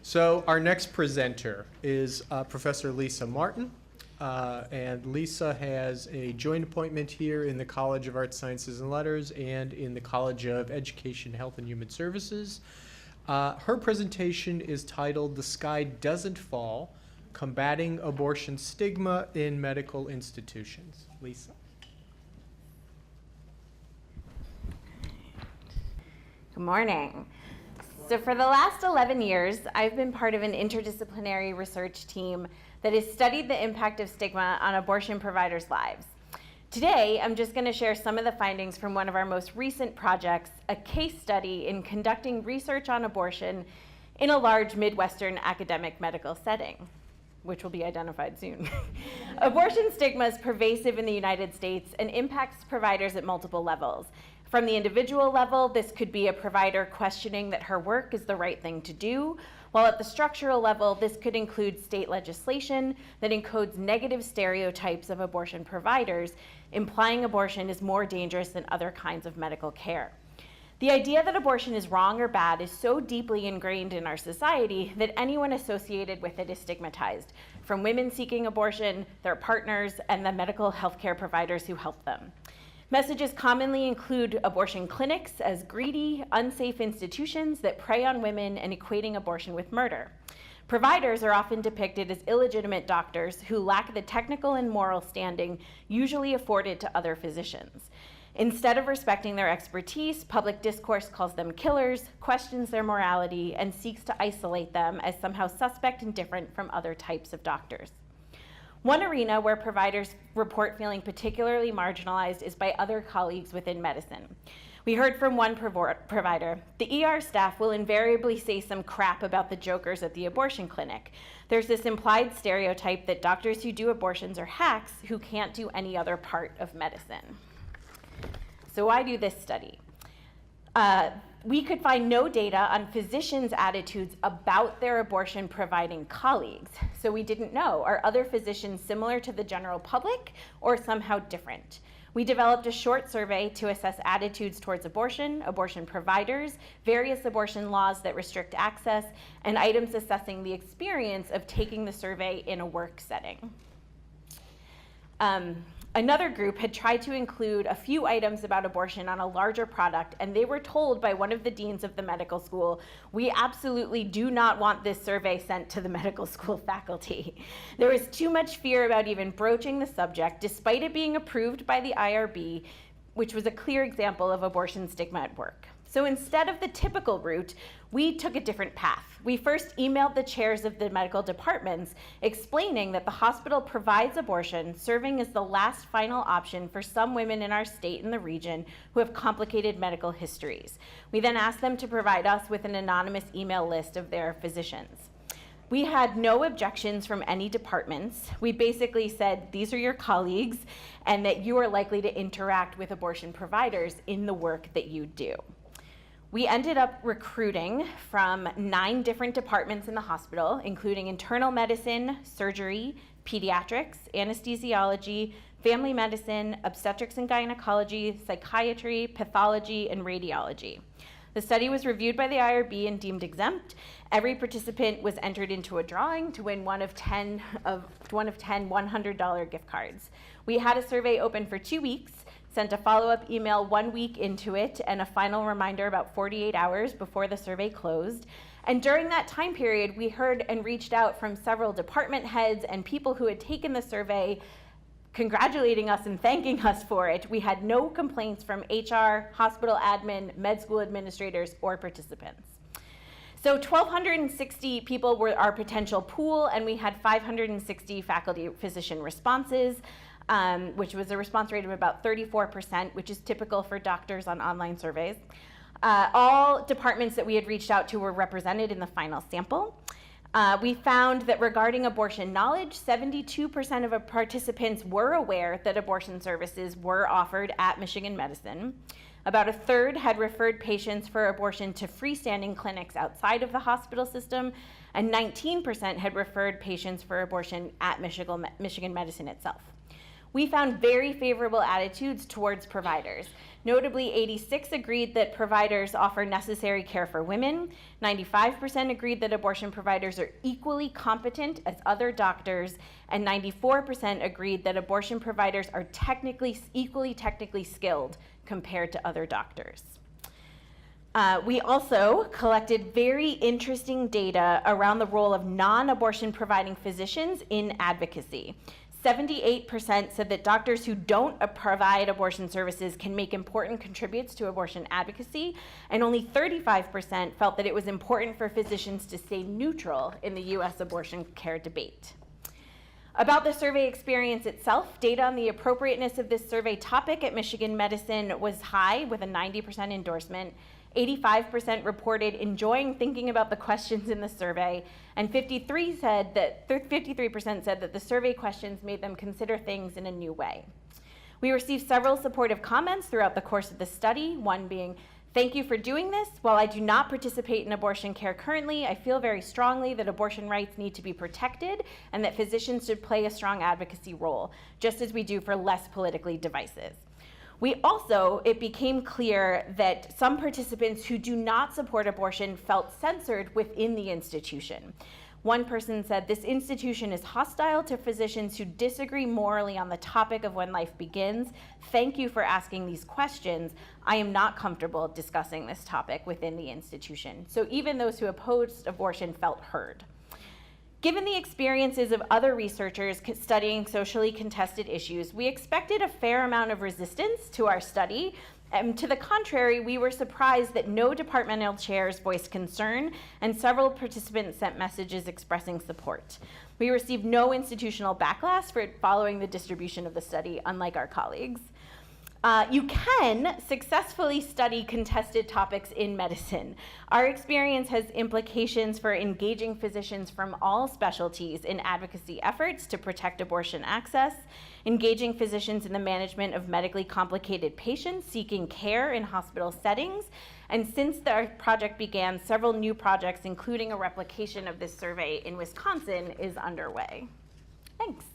So our next presenter is Professor Lisa Martin, and Lisa has a joint appointment here in the College of Arts, Sciences, and Letters and in the College of Education, Health, and Human Services. Her presentation is titled "The Sky Doesn't Fall: Combating Abortion Stigma in Medical Institutions." Lisa. Good morning. So for the last 11 years, I've been part of an interdisciplinary research team that has studied the impact of stigma on abortion providers' lives. Today, I'm just going to share some of the findings from one of our most recent projects, a case study in conducting research on abortion in a large Midwestern academic medical setting, which will be identified soon. Abortion stigma is pervasive in the United States and impacts providers at multiple levels. From the individual level, this could be a provider questioning that her work is the right thing to do, while at the structural level, this could include state legislation that encodes negative stereotypes of abortion providers, implying abortion is more dangerous than other kinds of medical care. The idea that abortion is wrong or bad is so deeply ingrained in our society that anyone associated with it is stigmatized, from women seeking abortion, their partners, and the medical healthcare providers who help them. Messages commonly include abortion clinics as greedy, unsafe institutions that prey on women and equating abortion with murder. Providers are often depicted as illegitimate doctors who lack the technical and moral standing usually afforded to other physicians. Instead of respecting their expertise, public discourse calls them killers, questions their morality, and seeks to isolate them as somehow suspect and different from other types of doctors. One arena where providers report feeling particularly marginalized is by other colleagues within medicine. We heard from one provider, the ER staff will invariably say some crap about the jokers at the abortion clinic. There's this implied stereotype that doctors who do abortions are hacks who can't do any other part of medicine. So why do this study? We could find no data on physicians' attitudes about their abortion providing colleagues. So we didn't know, are other physicians similar to the general public or somehow different? We developed a short survey to assess attitudes towards abortion, abortion providers, various abortion laws that restrict access, and items assessing the experience of taking the survey in a work setting. Another group had tried to include a few items about abortion on a larger product, and they were told by one of the deans of the medical school, we absolutely do not want this survey sent to the medical school faculty. There was too much fear about even broaching the subject, despite it being approved by the IRB, which was a clear example of abortion stigma at work. So instead of the typical route, we took a different path. We first emailed the chairs of the medical departments explaining that the hospital provides abortion, serving as the last final option for some women in our state and the region who have complicated medical histories. We then asked them to provide us with an anonymous email list of their physicians. We had no objections from any departments. We basically said, these are your colleagues, and that you are likely to interact with abortion providers in the work that you do. We ended up recruiting from 9 different departments in the hospital, including internal medicine, surgery, pediatrics, anesthesiology, family medicine, obstetrics and gynecology, psychiatry, pathology, and radiology. The study was reviewed by the IRB and deemed exempt. Every participant was entered into a drawing to win one of 10 $100 gift cards. We had a survey open for 2 weeks, sent a follow-up email 1 week into it, and a final reminder about 48 hours before the survey closed. And during that time period, we heard and reached out from several department heads and people who had taken the survey, congratulating us and thanking us for it. We had no complaints from HR, hospital admin, med school administrators, or participants. So 1,260 people were our potential pool, and we had 560 faculty physician responses, which was a response rate of about 34%, which is typical for doctors on online surveys. All departments that we had reached out to were represented in the final sample. We found that regarding abortion knowledge, 72% of participants were aware that abortion services were offered at Michigan Medicine. About a third had referred patients for abortion to freestanding clinics outside of the hospital system, and 19% had referred patients for abortion at Michigan Medicine itself. We found very favorable attitudes towards providers. Notably, 86 agreed that providers offer necessary care for women. 95% agreed that abortion providers are equally competent as other doctors, and 94% agreed that abortion providers are equally technically skilled compared to other doctors. We also collected very interesting data around the role of non-abortion providing physicians in advocacy. 78% said that doctors who don't provide abortion services can make important contributes to abortion advocacy, and only 35% felt that it was important for physicians to stay neutral in the U.S. abortion care debate. About the survey experience itself, data on the appropriateness of this survey topic at Michigan Medicine was high, with a 90% endorsement. 85% reported enjoying thinking about the questions in the survey, and 53% said that the survey questions made them consider things in a new way. We received several supportive comments throughout the course of the study, one being, "Thank you for doing this. While I do not participate in abortion care currently, I feel very strongly that abortion rights need to be protected and that physicians should play a strong advocacy role, just as we do for less politically divisive." It became clear that some participants who do not support abortion felt censored within the institution. One person said, "This institution is hostile to physicians who disagree morally on the topic of when life begins. Thank you for asking these questions. I am not comfortable discussing this topic within the institution." So even those who opposed abortion felt heard. Given the experiences of other researchers studying socially contested issues, we expected a fair amount of resistance to our study. To the contrary, we were surprised that no departmental chairs voiced concern, and several participants sent messages expressing support. We received no institutional backlash for following the distribution of the study, unlike our colleagues. You can successfully study contested topics in medicine. Our experience has implications for engaging physicians from all specialties in advocacy efforts to protect abortion access, engaging physicians in the management of medically complicated patients seeking care in hospital settings, and since our project began, several new projects, including a replication of this survey in Wisconsin, is underway. Thanks.